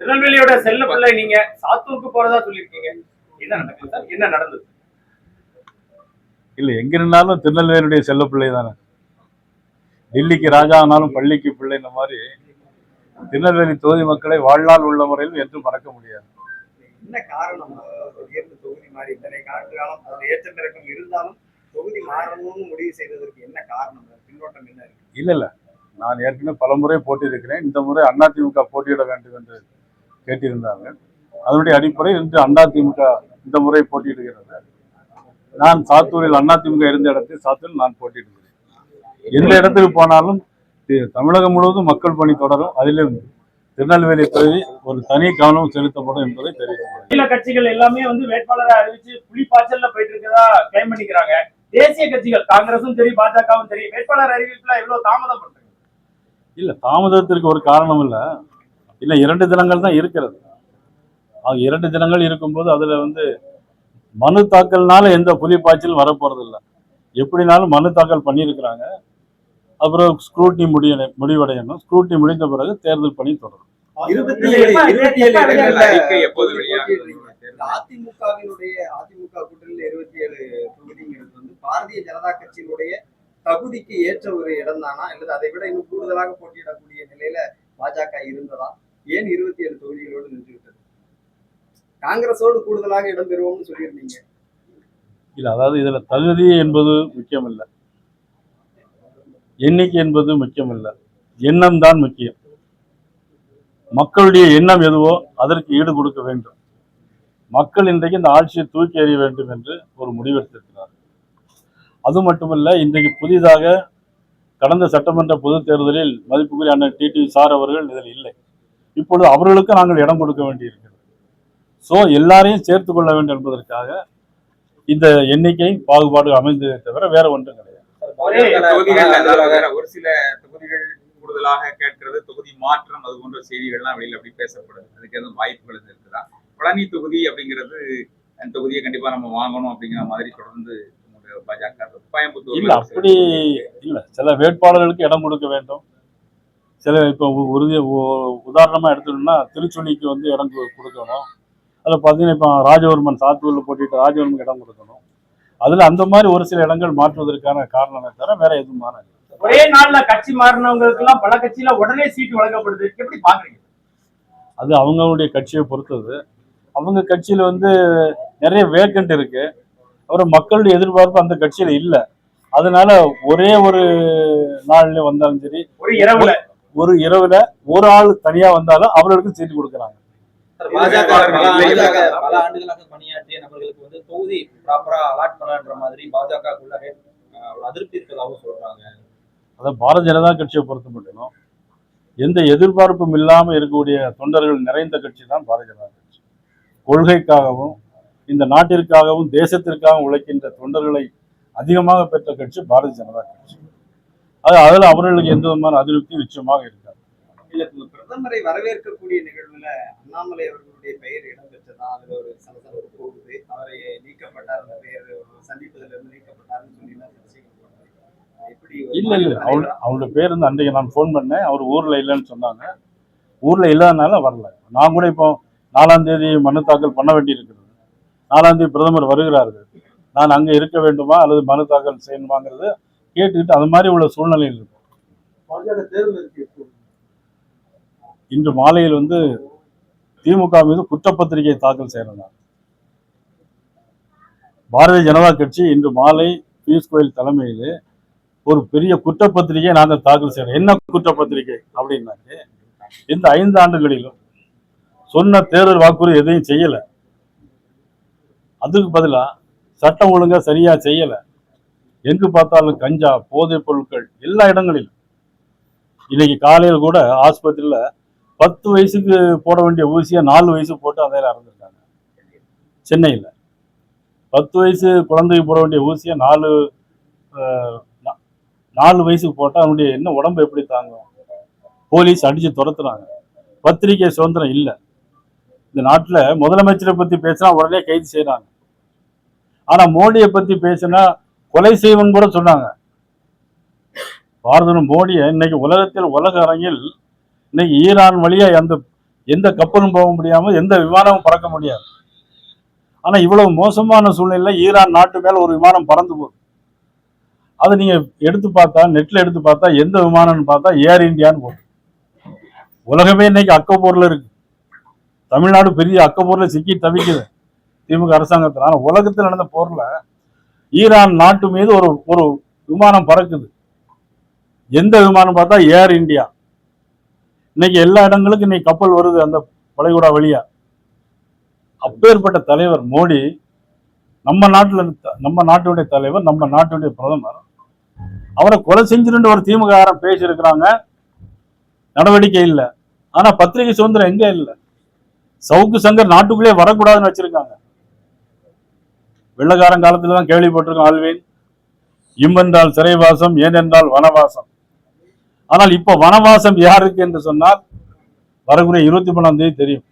திருநெல்வேலியோட செல்ல பிள்ளை நீங்க சாத்தூருக்கு போறதா சொல்லியிருக்கீங்க. என்ன நடந்தது? இல்ல, எங்க இருந்தாலும் திருநெல்வேலியுடைய செல்ல பிள்ளை தானே. டெல்லிக்கு ராஜா ஆனாலும் பள்ளிக்கு பிள்ளை இந்த மாதிரி திருநெல்வேலி தொகுதி மக்களை வாழ்நாள் உள்ள முறையில் என்றும் மறக்க முடியாது. என்ன காரணம்? தொகுதி மாறி இத்தனை காலம் ஏற்றம் இறக்கம் இருந்தாலும் தொகுதி மாறணும்னு முடிவு செய்ததற்கு என்ன காரணம்? பின்னோட்டம் என்ன இருக்கு? இல்ல, நான் ஏற்கனவே பல முறை போட்டியிருக்கிறேன். இந்த முறை அதிமுக போட்டியிட வேண்டும் என்று கேட்டிருந்தாங்க. அதனுடைய அடிப்படையில் இன்று அதிமுக இந்த முறை போட்டியிடுகிறது. நான் சாத்தூரில் அதிமுக இருந்த இடத்தில் சாத்தூரில் நான் போட்டியிடுகிறேன். எந்த இடத்துக்கு போனாலும் தமிழகம் முழுவதும் மக்கள் பணி தொடரும். அதிலும் திருநெல்வேலி தொகுதி ஒரு தனி கவனம் செலுத்தப்படும் என்பதை தெரிவித்துள்ளேன். கட்சிகள் எல்லாமே வேட்பாளரை அறிவிச்சு புலிப்பாய்ச்சல்ல போயிட்டு இருக்கதா கிளைம் பண்ணிக்கிறாங்க. தேசிய கட்சிகள் காங்கிரசும் சரி பாஜகவும் சரி வேட்பாளர் அறிவிப்புல இவ்வளவு தாமதம் பண்றாங்க. இல்ல, தாமதத்திற்கு ஒரு காரணம் இல்ல 2 தினங்கள் தான் இருக்கிறது. 2 தினங்கள் இருக்கும்போது அதுல மனு தாக்கல்னால எந்த புலி பாய்ச்சலும் வரப்போறது இல்லை. எப்படினாலும் மனு தாக்கல் பண்ணியிருக்கிறாங்க. அப்புறம் ஸ்க்ரூட்டினி முடிவடையணும். ஸ்க்ரூட்டினி முடிந்த பிறகு தேர்தல் பணி தொடரும். அதிமுக கூட்டணியில் 27 தொகுதிங்கிறது பாரதிய ஜனதா கட்சியினுடைய தகுதிக்கு ஏற்ற ஒரு இடம் தானா, அல்லது அதை விட இன்னும் கூடுதலாக போட்டியிடக்கூடிய நிலையில பாஜக இருந்ததா? ஏன் 27 தொகுதிகளோடு நின்று விட்டது? காங்கிரஸோடு கூடுதலாக இடம் பெறுவோம்னு சொல்லியிருந்தீங்க. இல்ல, அதாவது இதுல தகுதி என்பது முக்கியம் இல்லை, எண்ணிக்கை என்பது முக்கியம் இல்லை, எண்ணம் தான் முக்கியம். மக்களுடைய எண்ணம் எதுவோ அதற்கு ஈடு கொடுக்க வேண்டும். மக்கள் இன்றைக்கு இந்த ஆட்சியை தூக்கி எறிய வேண்டும் என்று ஒரு முடிவெடுத்திருக்கிறார். அது மட்டுமல்ல, இன்றைக்கு புதிதாக கடந்த சட்டமன்ற பொதுத் தேர்தலில் மதிப்புக்குரிய அண்ணன் டிடி சார் அவர்கள் இதில் இல்லை. இப்பொழுது அவர்களுக்கு நாங்கள் இடம் கொடுக்க வேண்டியிருக்கிறது. ஸோ எல்லாரையும் சேர்த்து கொள்ள வேண்டும் என்பதற்காக இந்த எண்ணிக்கை பாகுபாடு அமைந்ததை தவிர வேற ஒன்றும் கிடையாது. ஒரு சில தொகுதிகள் கூடுதலாக கேட்கிறது, தொகுதி மாற்றம், அது போன்ற செய்திகள்லாம் வெளியில் அப்படி பேசப்படுது. அதுக்கு எதுவும் வாய்ப்புகள் இருக்குதா? பழனி தொகுதி அப்படிங்கிறது அந்த தொகுதியை கண்டிப்பா நம்ம வாங்கணும் அப்படிங்கிற மாதிரி தொடர்ந்து பாஜக கோயம்புத்தூர் இல்ல, அப்படி இல்ல. சில வேட்பாளர்களுக்கு இடம் கொடுக்க வேண்டும். சில இப்போ உதாரணமா எடுத்துட்டோம்னா திருச்சுழிக்கு இடம் கொடுக்கணும். அதில் பார்த்தீங்கன்னா இப்போ ராஜவர்மன் சாத்தூரில் போட்டிட்டு ராஜவர்மனுக்கு இடம் கொடுக்கணும். அதில் அந்த மாதிரி ஒரு சில இடங்கள் மாற்றுவதற்கான காரணமே தவிர வேற எதுவும் மாறாது. ஒரே நாள்ல கட்சி மாறினவங்களுக்கு எல்லாம் பல கட்சியில உடனே சீட்டு வழங்கப்படுது. எப்படி பாக்குறீங்க? அது அவங்களுடைய கட்சியை பொறுத்தது. அவங்க கட்சியில நிறைய வேக்கண்ட் இருக்கு. அப்புறம் மக்களுடைய எதிர்பார்ப்பு அந்த கட்சியில இல்லை. அதனால ஒரே ஒரு நாள்ல வந்தாலும் சரி, ஒரு இரவுல ஒரு ஆள் தனியா வந்தாலும் அவர்களுக்கு சீட்டு கொடுக்குறாங்க. பாஜக பல ஆண்டுகளாக பணியாற்றிய நபர்களுக்கு தொகுதி ப்ராப்பரா அலாட் பண்ணன்ற மாதிரி பாஜகக்குள்ள அதிருப்தி இருக்கிறதாகவும் சொல்றாங்க. அதான் பாரதிய ஜனதா கட்சியை பொறுத்த மட்டும் எந்த எதிர்பார்ப்பும் இல்லாம இருக்கக்கூடிய தொண்டர்கள் நிறைந்த கட்சி தான் பாரதிய ஜனதா கட்சி. கொள்கைக்காகவும் இந்த நாட்டிற்காகவும் தேசத்திற்காகவும் உழைக்கின்ற தொண்டர்களை அதிகமாக பெற்ற கட்சி பாரதிய ஜனதா கட்சி. அதில் அவர்களுக்கு எந்த விதமான அதிருப்தி நிச்சயமாக இருக்காது. பிரதமரை வரவேற்கக்கூடிய நிகழ்வுல அண்ணாமலை அவர்களுடைய பெயர் இடம்பெற்றதா? அதுல ஒரு சலசலப்பு போகுது. அவரை நீக்கப்பட்டார், அந்த பெயர் சந்திப்பதில் இருந்து நீக்கப்பட்டார்னு சொல்லி இல்ல அவருடைய பேர் அன்றைக்கு நான் போன் பண்ணேன். அவர் ஊர்ல இல்லைன்னு சொன்னாங்க. ஊர்ல இல்லாதனால வரல. நான் கூட இப்போ 4ஆம் தேதி மனு தாக்கல் பண்ண வேண்டி இருக்கிறது. 4ஆம் தேதி பிரதமர் வருகிறார்கள். நான் அங்க இருக்க வேண்டுமா அல்லது மனு தாக்கல் செய்யணுமாங்கிறது கேட்டுக்கிட்டு அது மாதிரி உள்ள சூழ்நிலையில் இருக்கும். இன்று மாலையில் திமுக மீது குற்றப்பத்திரிகை தாக்கல் செய்யறாங்க. பாரதிய ஜனதா கட்சி இன்று மாலை பியூஷ் கோயல் தலைமையில் ஒரு பெரிய குற்றப்பத்திரிகை நாங்கள் தாக்கல் செய்யறோம். என்ன குற்றப்பத்திரிகை அப்படின்னாக்க, இந்த 5 ஆண்டுகளிலும் சொன்ன தேர்தல் வாக்குறுதி எதையும் செய்யல. அதுக்கு பதிலா சட்டம் ஒழுங்கா சரியா செய்யல. எங்கு பார்த்தாலும் கஞ்சா, போதைப் பொருட்கள் எல்லா இடங்களிலும். இன்னைக்கு காலையில் கூட ஆஸ்பத்திரியில 10 வயசுக்கு போட வேண்டிய ஊசியை 4 வயசு போட்டு அதையில இறந்துருக்காங்க. சென்னையில் 10 வயசு குழந்தைக்கு போட வேண்டிய ஊசியை 4 வயசுக்கு போட்டால் அவனுடைய என்ன உடம்பு எப்படி தாங்கும்? போலீஸ் அடிச்சு துரத்துறாங்க. பத்திரிகை சுதந்திரம் இல்லை. இந்த நாட்டில் முதலமைச்சரை பத்தி பேசினா உடனே கைது செய்யறாங்க. ஆனா மோடியை பத்தி பேசினா கொலை செய்வன் கூட சொன்னாங்க. பாரத மோடியை இன்னைக்கு உலகத்தில் உலக அரங்கில் இன்னைக்கு ஈரான் வழியா அந்த எந்த கப்பலும் போக முடியாம எந்த விமானமும் பறக்க முடியாது. ஆனா இவ்வளவு மோசமான சூழ்நிலையில ஈரான் நாட்டு மேல ஒரு விமானம் பறந்து போகுது. அதை நீங்க எடுத்து பார்த்தா, நெட்ல எடுத்து பார்த்தா எந்த விமானம்னு பார்த்தா ஏர் இந்தியான்னு போகுது. உலகமே இன்னைக்கு அக்கப்போர்ல இருக்கு. தமிழ்நாடு பெரிய அக்கப்போர்ல சிக்கி தவிக்குது திமுக அரசாங்கத்தில். ஆனா உலகத்தில் நடந்த போர்ல ஈரான் நாட்டு மீது ஒரு விமானம் பறக்குது. எந்த விமானம் பார்த்தா ஏர் இந்தியா. இன்னைக்கு எல்லா இடங்களுக்கும் இன்னைக்கு கப்பல் வருது அந்த வளைகுடா வழியா. அப்பேற்பட்ட தலைவர் மோடி, நம்ம நாட்டுடைய தலைவர், நம்ம நாட்டுடைய பிரதமர், அவரை கொலை செஞ்சிருந்து ஒரு திமுக பேசி இருக்கிறாங்க, நடவடிக்கை இல்லை. ஆனா பத்திரிகை சுதந்திரம் எங்க இல்லை. சவுக்கு சங்கர் நாட்டுக்குள்ளே வரக்கூடாதுன்னு வச்சிருக்காங்க. வெள்ளக்காரன் காலத்துல தான் கேள்விப்பட்டிருக்கோம் ஆல்வின், இம்பென்றால் சிறைவாசம், ஏனென்றால் வனவாசம். ஆனால் இப்ப வனவாசம் யாருக்கு என்று சொன்னால் வரக்கூடிய 23ஆம் தேதி தெரியும்.